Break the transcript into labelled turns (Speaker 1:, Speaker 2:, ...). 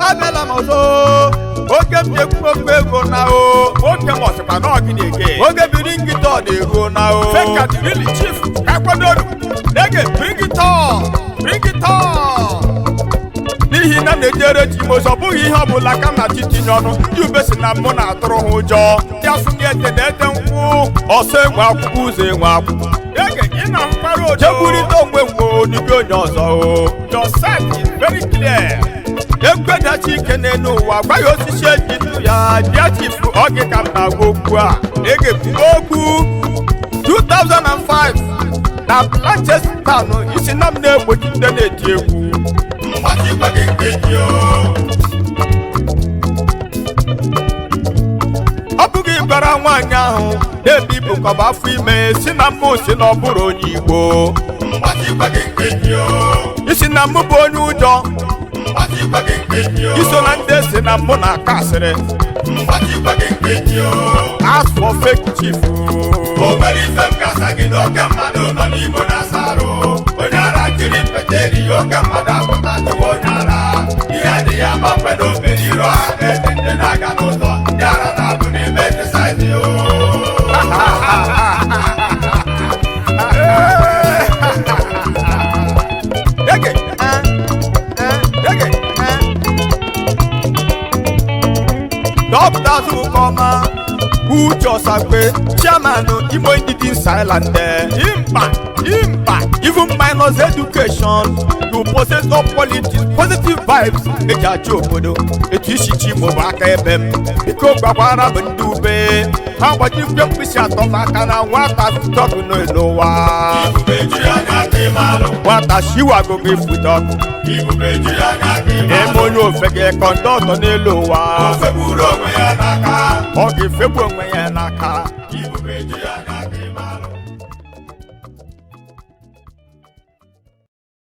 Speaker 1: Abela mozo oge m ekwu ego na o oge m ọsịkwa na ọgị na-ege oge bring it on ego na o fake at really chief kakwadoru Reggae bring it on n'ihi na na-ejere ji mozo bụghị ihe ọbụla ka m na chitinye ọnụ ndị ube si na mụ na-atụrụ ha ụjọ ya fụnye ete na ete nkwụ ọsọ enwe akwụkwọ ụzọ enwe akwụkwọ Reggae ị na-akwara ojo jekwurịta onwe nwe onibe onye ọzọ o your side is very clear egwedachi ike n'elu ụwa gwa ya osisi ejitu ya bịa chifu oge ka m na-agwa okwu a Reggae kwuo okwu 2005 na Manchester Town isi na m na-egbochi ndị na-eti egwu ọ bụghị gwara nwaanyị ahụ na-ebi ibu kọba afọ ime si na mbụ si na ọ bụrụ onye Igbo isi na mbụ bụ onye ụjọ iso na ndị si na mbụ na-aka asịrị as for fake chief o nwere ife m gasa gị n'oge mmadụ nọ n'Igbo na-asarụ onye ara jiri mpeteri oge mmadụ apụta jụwa onye ara ihe adịghị ama mgbe na obere iro ha na-ede ndị na-aga n'ụzọ ndị ara na-abụ n'ime exercise Doctors who come Uche Osakwe, chairman Igbo Indigenous Island Impact, even minus education, you possess no politics, positive vibes, ejachi obodo, etishichi mobaka ebem, iko gbakwara bndube, ha gbaji kwe mkpịsị atọ n'aka na nwata stọk n'ụwa. Nwata shiwa gogo ifutọkụ. Eme onye ofege kọndọtọ n'elu ụwa. Ọ ga-efegbu onwe ya n'aka.